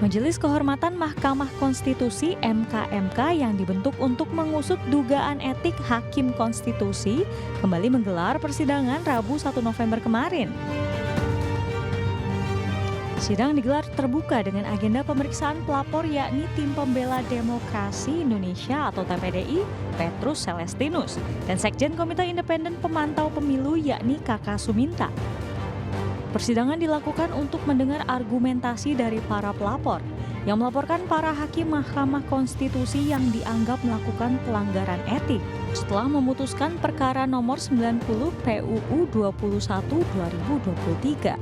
Majelis Kehormatan Mahkamah Konstitusi (MKMK) yang dibentuk untuk mengusut dugaan etik Hakim Konstitusi kembali menggelar persidangan Rabu 1 November kemarin. Sidang digelar terbuka dengan agenda pemeriksaan pelapor yakni Tim Pembela Demokrasi Indonesia atau TPDI, Petrus Celestinus, dan Sekjen Komite Independen Pemantau Pemilu yakni Kaka Suminta. Persidangan dilakukan untuk mendengar argumentasi dari para pelapor yang melaporkan para hakim Mahkamah Konstitusi yang dianggap melakukan pelanggaran etik setelah memutuskan perkara nomor 90 PUU 21/2023.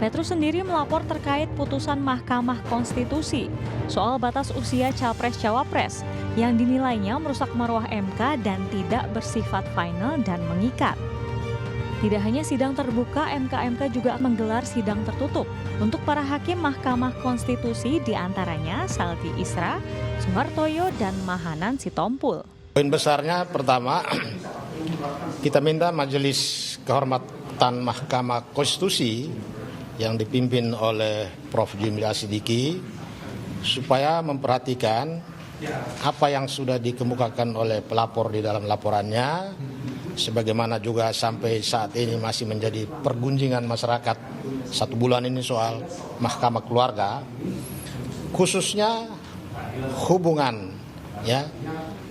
Petrus sendiri melapor terkait putusan Mahkamah Konstitusi soal batas usia Capres-Cawapres yang dinilainya merusak marwah MK dan tidak bersifat final dan mengikat. Tidak hanya sidang terbuka, MKMK juga menggelar sidang tertutup untuk para hakim Mahkamah Konstitusi diantaranya Saldi Isra, Suhartoyo, dan Mahanan Sitompul. Poin besarnya pertama, kita minta Majelis Kehormatan Mahkamah Konstitusi yang dipimpin oleh Prof. Jimli Asidiki supaya memperhatikan apa yang sudah dikemukakan oleh pelapor di dalam laporannya, sebagaimana juga sampai saat ini masih menjadi pergunjingan masyarakat 1 bulan ini soal mahkamah keluarga, khususnya hubungan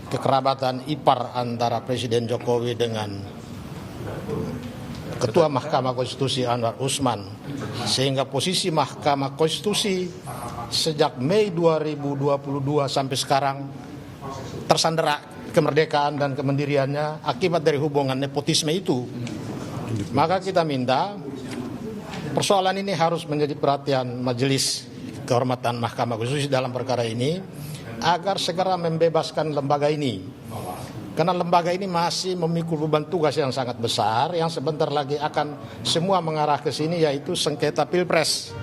kekerabatan ipar antara Presiden Jokowi dengan Ketua Mahkamah Konstitusi Anwar Usman, sehingga posisi Mahkamah Konstitusi sejak Mei 2022 sampai sekarang tersandera kemerdekaan dan kemandiriannya akibat dari hubungan nepotisme itu. Maka kita minta persoalan ini harus menjadi perhatian Majelis Kehormatan Mahkamah Konstitusi dalam perkara ini agar segera membebaskan lembaga ini. Karena lembaga ini masih memikul beban tugas yang sangat besar yang sebentar lagi akan semua mengarah ke sini, yaitu sengketa Pilpres.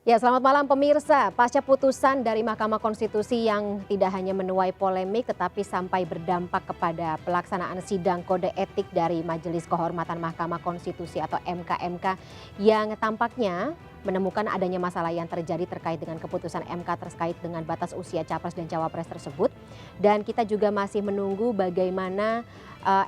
Ya, selamat malam pemirsa. Pasca putusan dari Mahkamah Konstitusi yang tidak hanya menuai polemik tetapi sampai berdampak kepada pelaksanaan sidang kode etik dari Majelis Kehormatan Mahkamah Konstitusi atau MKMK yang tampaknya menemukan adanya masalah yang terjadi terkait dengan keputusan MK terkait dengan batas usia Capres dan Cawapres tersebut. Dan kita juga masih menunggu bagaimana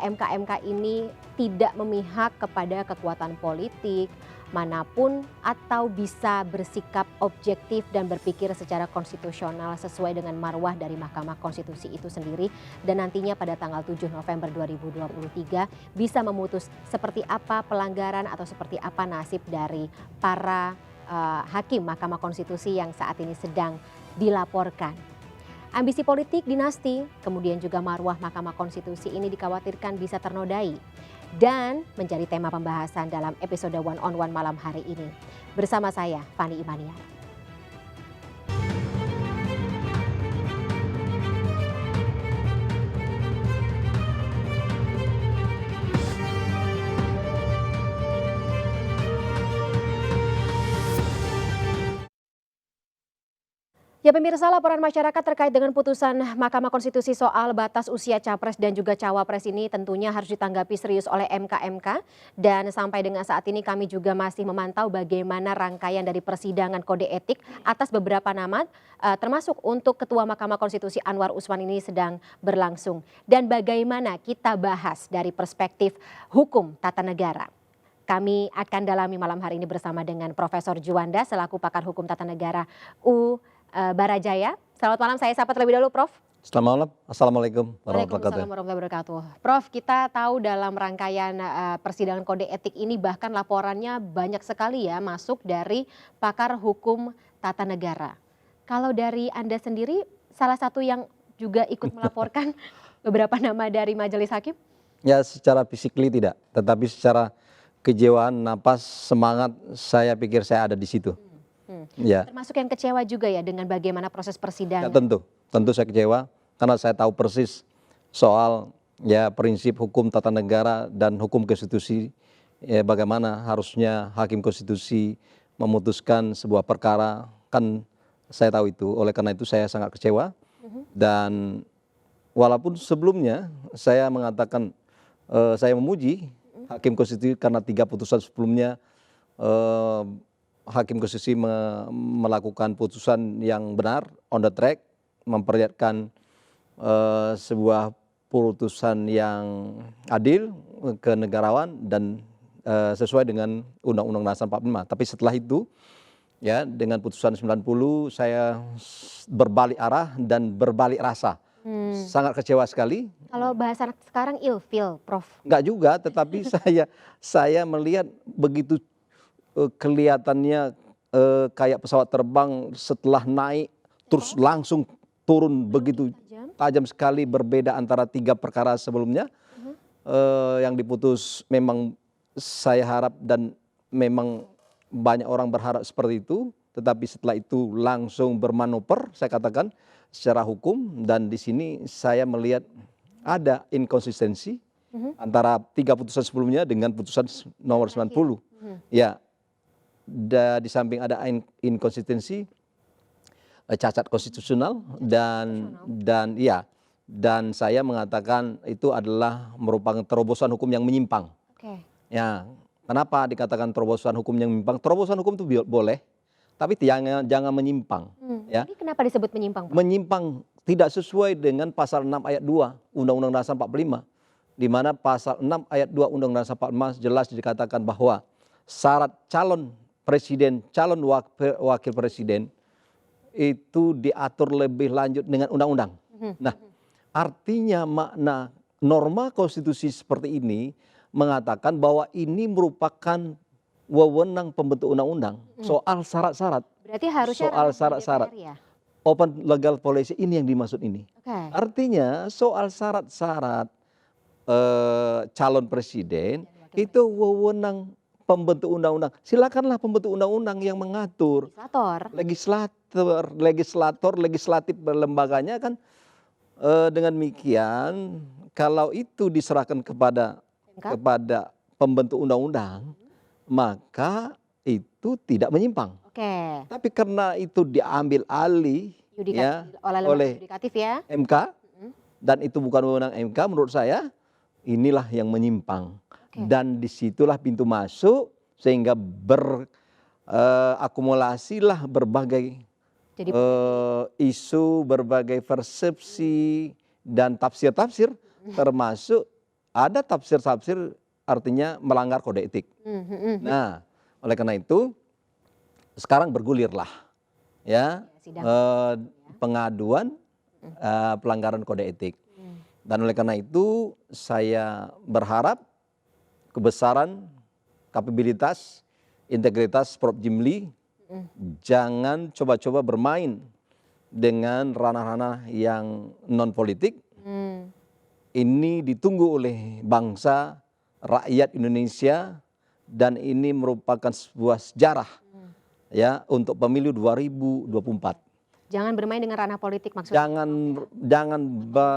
MKMK ini tidak memihak kepada kekuatan politik manapun atau bisa bersikap objektif dan berpikir secara konstitusional sesuai dengan marwah dari Mahkamah Konstitusi itu sendiri, dan nantinya pada tanggal 7 November 2023 bisa memutus seperti apa pelanggaran atau seperti apa nasib dari para hakim Mahkamah Konstitusi yang saat ini sedang dilaporkan. Ambisi politik dinasti, kemudian juga marwah Mahkamah Konstitusi ini dikhawatirkan bisa ternodai dan menjadi tema pembahasan dalam episode One on One malam hari ini. Bersama saya, Fani Imaniar. Ya pemirsa, laporan masyarakat terkait dengan putusan Mahkamah Konstitusi soal batas usia Capres dan juga Cawapres ini tentunya harus ditanggapi serius oleh MKMK. Dan sampai dengan saat ini kami juga masih memantau bagaimana rangkaian dari persidangan kode etik atas beberapa nama termasuk untuk Ketua Mahkamah Konstitusi Anwar Usman ini sedang berlangsung. Dan bagaimana kita bahas dari perspektif hukum tata negara. Kami akan dalami malam hari ini bersama dengan Profesor Juanda selaku pakar hukum tata negara Barajaya. Selamat malam, saya sapa terlebih dahulu Prof. Selamat malam, Assalamualaikum warahmatullahi wabarakatuh. Prof, kita tahu dalam rangkaian persidangan kode etik ini bahkan laporannya banyak sekali ya masuk dari pakar hukum tata negara. Kalau dari Anda sendiri salah satu yang juga ikut melaporkan beberapa nama dari majelis hakim? Ya, secara fisikly tidak, tetapi secara kejiwaan, napas, semangat, saya pikir saya ada di situ. Ya. Termasuk yang kecewa juga ya dengan bagaimana proses persidangan? Ya, tentu saya kecewa karena saya tahu persis soal ya prinsip hukum tata negara dan hukum konstitusi ya bagaimana harusnya hakim konstitusi memutuskan sebuah perkara, kan saya tahu itu. Oleh karena itu saya sangat kecewa, dan walaupun sebelumnya saya mengatakan saya memuji hakim konstitusi karena 3 putusan sebelumnya hakim konstitusi melakukan putusan yang benar, on the track, memperlihatkan sebuah putusan yang adil, kenegarawan, dan sesuai dengan Undang-Undang Dasar 45. Tapi setelah itu, ya, dengan putusan 90 saya berbalik arah dan berbalik rasa. Sangat kecewa sekali. Kalau bahasa anak sekarang ilfil, Prof. Enggak juga, tetapi saya melihat begitu kelihatannya kayak pesawat terbang setelah naik terus langsung turun, begitu tajam sekali, berbeda antara 3 perkara sebelumnya. Yang diputus memang saya harap, dan memang banyak orang berharap seperti itu, tetapi setelah itu langsung bermanuver, saya katakan, secara hukum. Dan di sini saya melihat ada inkonsistensi antara 3 putusan sebelumnya dengan putusan nomor 90. Ya, di samping ada inkonsistensi, cacat konstitusional, dan saya mengatakan itu adalah merupakan terobosan hukum yang menyimpang. Ya, kenapa dikatakan terobosan hukum yang menyimpang? Terobosan hukum itu boleh, tapi jangan menyimpang. Ya. Jadi kenapa disebut menyimpang, Prof? Menyimpang tidak sesuai dengan pasal 6 ayat 2 Undang-Undang Dasar 45, di mana pasal 6 ayat 2 Undang-Undang Dasar 45 jelas dikatakan bahwa syarat calon presiden, calon wakil presiden itu diatur lebih lanjut dengan undang-undang. Nah, artinya makna norma konstitusi seperti ini mengatakan bahwa ini merupakan wewenang pembentuk undang-undang soal syarat-syarat. Berarti harusnya soal syarat-syarat. ya? Open legal policy ini yang dimaksud ini. Artinya soal syarat-syarat calon presiden itu wewenang pembentuk undang-undang. Silakanlah pembentuk undang-undang yang mengatur. Legislatif lembaganya kan. Dengan demikian, kalau itu diserahkan kepada pembentuk undang-undang, maka itu tidak menyimpang. Tapi karena itu diambil alih oleh yudikatif, ya? MK, dan itu bukan wewenang MK, menurut saya inilah yang menyimpang. Dan disitulah pintu masuk sehingga berakumulasilah berbagai isu, berbagai persepsi dan tafsir-tafsir, termasuk ada tafsir-tafsir artinya melanggar kode etik. Nah, oleh karena itu sekarang bergulirlah ya pengaduan pelanggaran kode etik. Dan oleh karena itu saya berharap kebesaran, kapabilitas, integritas Prof. Jimli jangan coba-coba bermain dengan ranah-ranah yang non politik. Ini ditunggu oleh bangsa, rakyat Indonesia, dan ini merupakan sebuah sejarah ya untuk pemilu 2024. Jangan bermain dengan ranah politik maksudnya. Jangan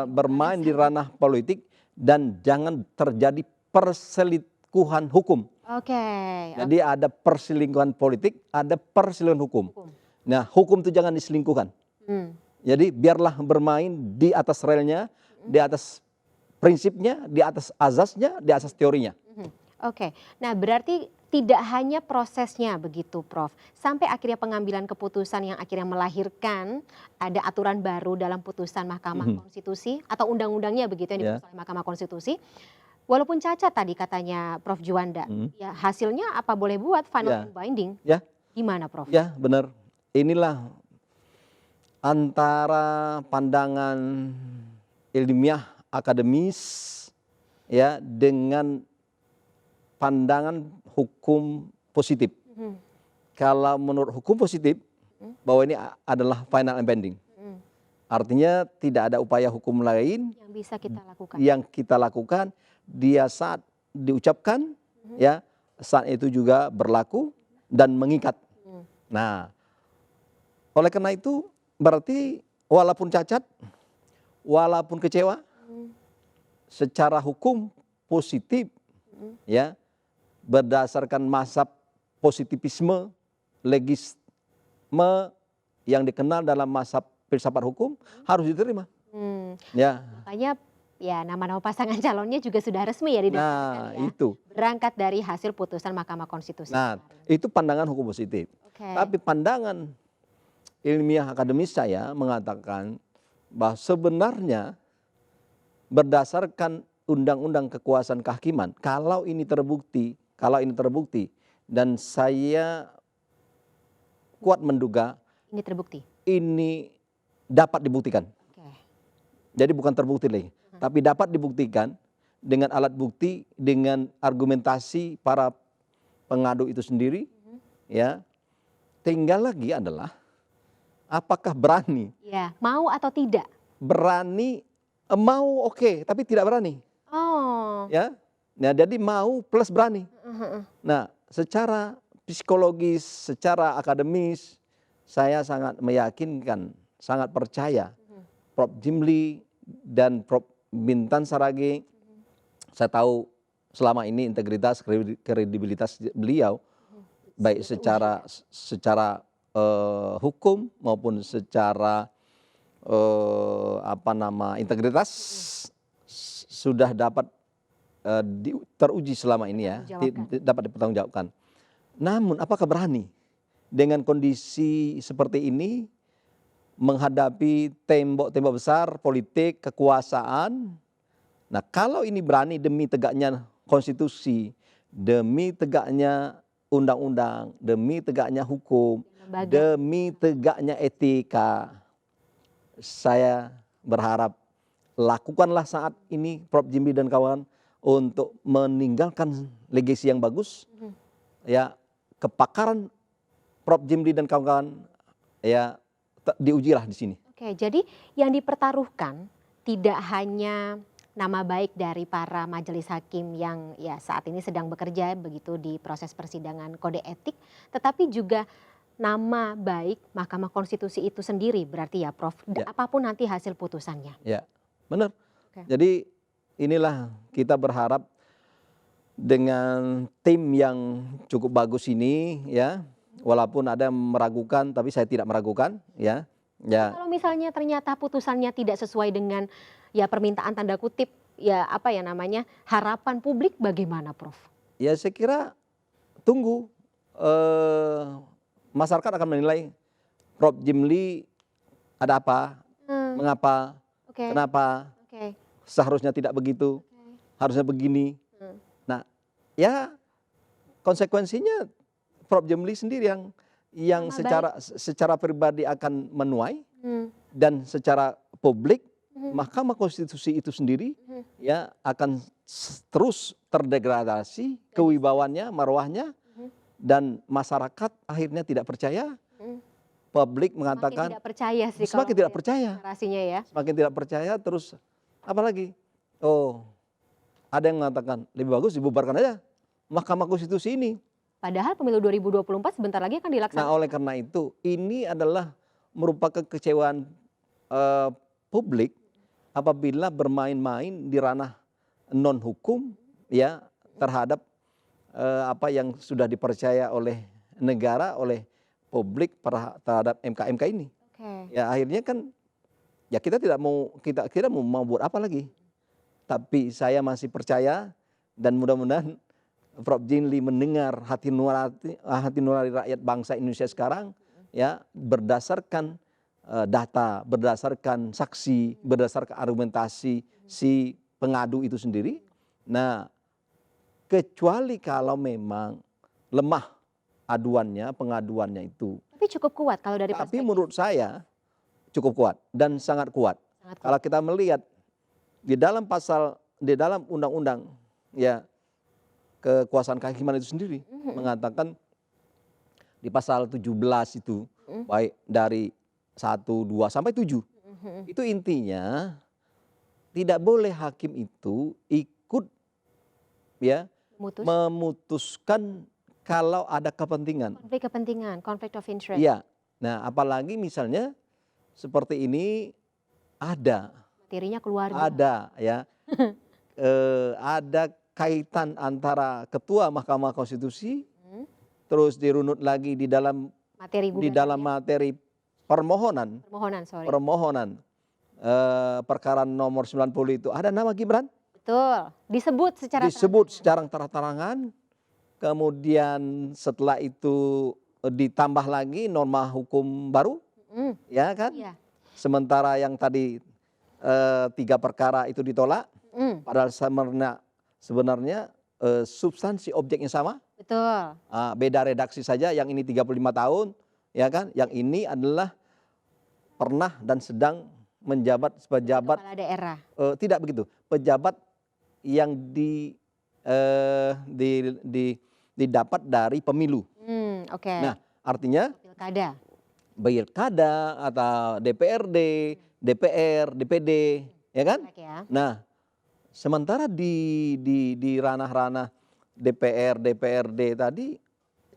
bermain di ranah politik, dan jangan terjadi perselingkuhan hukum. Jadi ada perselingkuhan politik, ada perselingkuhan hukum. Nah, hukum itu jangan diselingkuhkan. Jadi biarlah bermain di atas relnya, di atas prinsipnya, di atas azasnya, di atas teorinya. Nah berarti tidak hanya prosesnya begitu, Prof. Sampai akhirnya pengambilan keputusan yang akhirnya melahirkan ada aturan baru dalam putusan Mahkamah Konstitusi atau undang-undangnya begitu yang diputus oleh Mahkamah Konstitusi. Walaupun cacat tadi katanya Prof. Juanda, ya hasilnya apa boleh buat final binding. Gimana, Prof? Ya, benar. Inilah antara pandangan ilmiah akademis ya dengan pandangan hukum positif. Kalau menurut hukum positif bahwa ini adalah final and binding. Artinya tidak ada upaya hukum lain yang bisa kita lakukan. Yang kita lakukan dia saat diucapkan ya saat itu juga berlaku dan mengikat. Nah, oleh karena itu berarti walaupun cacat, walaupun kecewa, secara hukum positif ya berdasarkan mazhab positivisme, legisme yang dikenal dalam mazhab filsafat hukum harus diterima. Ya. Makanya ya nama-nama pasangan calonnya juga sudah resmi ya didaftarkan Nah, ya. itu. Berangkat dari hasil putusan Mahkamah Konstitusi. Nah, itu pandangan hukum positif. Oke. Tapi pandangan ilmiah akademis saya mengatakan bahwa sebenarnya berdasarkan undang-undang kekuasaan kehakiman, kalau ini terbukti dan saya kuat menduga Ini terbukti. ini dapat dibuktikan. Oke. Jadi bukan terbukti lagi, tapi dapat dibuktikan dengan alat bukti, dengan argumentasi para pengadu itu sendiri, ya. Tinggal lagi adalah apakah berani? Ya, mau atau tidak? Berani, mau oke, tapi tidak berani, Oh. ya. Nah, jadi mau plus berani. Nah, secara psikologis, secara akademis, saya sangat meyakinkan, sangat percaya Prof. Jimli dan Prof. Bintan Saraghe. Saya tahu selama ini integritas, kredibilitas beliau baik secara hukum maupun secara integritas sudah dapat teruji selama ini ya, dapat dipertanggungjawabkan. Namun apakah berani dengan kondisi seperti ini menghadapi tembok-tembok besar politik, kekuasaan? Nah, kalau ini berani demi tegaknya konstitusi, demi tegaknya undang-undang, demi tegaknya hukum, demi tegaknya etika, saya berharap lakukanlah saat ini Prof. Jimli dan kawan untuk meninggalkan legasi yang bagus, ya. Kepakaran Prof. Jimli dan kawan-kawan ya diujilah di sini. Oke, jadi yang dipertaruhkan tidak hanya nama baik dari para majelis hakim yang ya saat ini sedang bekerja begitu di proses persidangan kode etik, tetapi juga nama baik Mahkamah Konstitusi itu sendiri berarti ya Prof, Ya. apapun nanti hasil putusannya. Ya, benar. Oke. Jadi inilah kita berharap dengan tim yang cukup bagus ini ya, walaupun ada yang meragukan tapi saya tidak meragukan ya. Ya. Kalau misalnya ternyata putusannya tidak sesuai dengan ya permintaan tanda kutip ya apa ya namanya harapan publik bagaimana Prof? Ya saya kira tunggu masyarakat akan menilai Prof. Jimli ada apa, mengapa, Oke. kenapa, Oke. seharusnya tidak begitu, harusnya begini. Nah, ya konsekuensinya Prof. Jimli sendiri yang secara pribadi akan menuai dan secara publik Mahkamah Konstitusi itu sendiri ya akan terus terdegradasi kewibawaannya, marwahnya, dan masyarakat akhirnya tidak percaya. Publik mengatakan Semakin tidak percaya sih semakin tidak percaya, narasinya ya. semakin tidak percaya. Terus apalagi? Oh, ada yang mengatakan lebih bagus dibubarkan aja Mahkamah Konstitusi ini. Padahal pemilu 2024 sebentar lagi akan dilaksanakan. Nah, oleh karena itu ini adalah merupakan kekecewaan publik apabila bermain-main di ranah non hukum ya terhadap apa yang sudah dipercaya oleh negara, oleh publik terhadap MK ini. Oke. Ya akhirnya kan ya kita tidak mau buat apa lagi. Tapi saya masih percaya dan mudah-mudahan Prof. Jimli mendengar hati nurani rakyat bangsa Indonesia sekarang ya berdasarkan data, berdasarkan saksi, berdasarkan argumentasi si pengadu itu sendiri. Nah, kecuali kalau memang lemah aduannya, pengaduannya itu. Tapi cukup kuat kalau dari Tapi perspektif. menurut saya cukup kuat dan sangat kuat. Sangat kuat. Kalau kita melihat di dalam undang-undang ya kekuasaan kehakiman itu sendiri mengatakan di pasal 17 itu baik dari 1, 2 sampai 7. Itu intinya tidak boleh hakim itu ikut ya memutuskan kalau ada kepentingan. Konflik kepentingan, conflict of interest. Iya. Nah, apalagi misalnya seperti ini ada Materinya keluarga. ada ya ada kaitan antara ketua Mahkamah Konstitusi, terus dirunut lagi di dalam Materi di gugatan dalam ya? materi permohonan Permohonan. perkara nomor 90 itu ada nama Gibran, Betul. Disebut secara secara terang-terangan. Kemudian setelah itu ditambah lagi norma hukum baru, Mm, ya kan? iya. Sementara yang tadi 3 perkara itu ditolak, Mm, padahal sebenarnya substansi objeknya sama, betul. beda redaksi saja. Yang ini 35 tahun, ya kan? Yang ini adalah pernah dan sedang menjabat pejabat, Kepala daerah. tidak begitu, pejabat yang didapat dari pemilu. Oke. Nah, artinya Pilkada. pilkada atau DPRD, DPR, DPD, ya kan? Baik ya. Nah, sementara di ranah-ranah DPR, DPRD tadi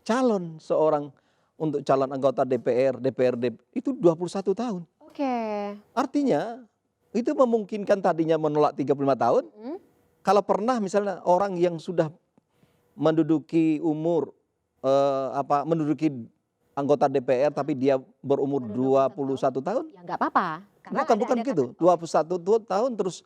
calon seorang untuk calon anggota DPR, DPRD itu 21 tahun. Oke. Artinya itu memungkinkan tadinya menolak 35 tahun. Mm, Kalau pernah misalnya orang yang sudah menduduki umur menduduki anggota DPR tapi dia berumur 21 tahun. ya nggak apa-apa. Karena Bukan ada gitu. 21 tahun terus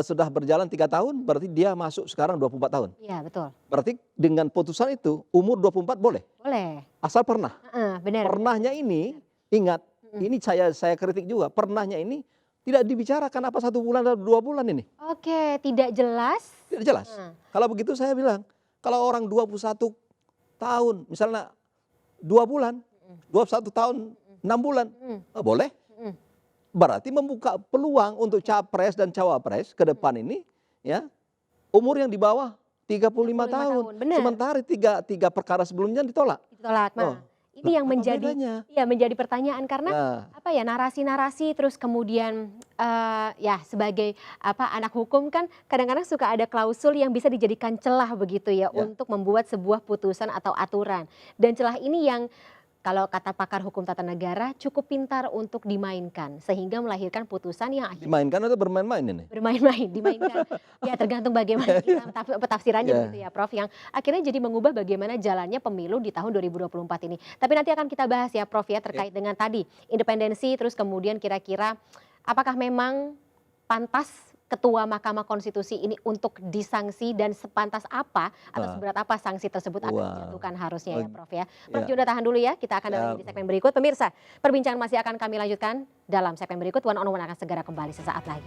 sudah berjalan 3 tahun berarti dia masuk sekarang 24 tahun. Iya betul. Berarti dengan putusan itu umur 24 boleh. Boleh. Asal pernah. Benar. Pernahnya ini ingat, ini saya kritik juga. Pernahnya ini tidak dibicarakan apa 1 bulan atau 2 bulan ini. Oke, tidak jelas. Tidak jelas. Kalau begitu saya bilang, kalau orang 21 tahun, misalnya 2 bulan, 21 tahun, 6 bulan, boleh. Berarti membuka peluang untuk capres dan cawapres ke depan ini, ya, umur yang di bawah 35 tahun. Benar. Sementara tiga perkara sebelumnya ditolak. Ditolak. Nah, ini yang apa menjadi bedanya? ya menjadi pertanyaan karena Nah, apa ya narasi-narasi terus kemudian ya sebagai anak hukum kan kadang-kadang suka ada klausul yang bisa dijadikan celah begitu ya untuk membuat sebuah putusan atau aturan. Dan celah ini yang kalau kata pakar hukum tata negara cukup pintar untuk dimainkan sehingga melahirkan putusan yang akhirnya dimainkan atau bermain-main ini? bermain-main, dimainkan. Ya tergantung bagaimana kita tafsirannya gitu ya Prof, yang akhirnya jadi mengubah bagaimana jalannya pemilu di tahun 2024 ini. Tapi nanti akan kita bahas ya Prof ya terkait dengan tadi independensi terus kemudian kira-kira apakah memang pantas Ketua Mahkamah Konstitusi ini untuk disanksi dan sepantas apa atau seberat apa sanksi tersebut akan dijatuhkan harusnya ya Prof ya. Prof Juanda tahan dulu ya, kita akan lanjut di segmen berikut. Pemirsa, perbincangan masih akan kami lanjutkan dalam segmen berikut. One on One akan segera kembali sesaat lagi.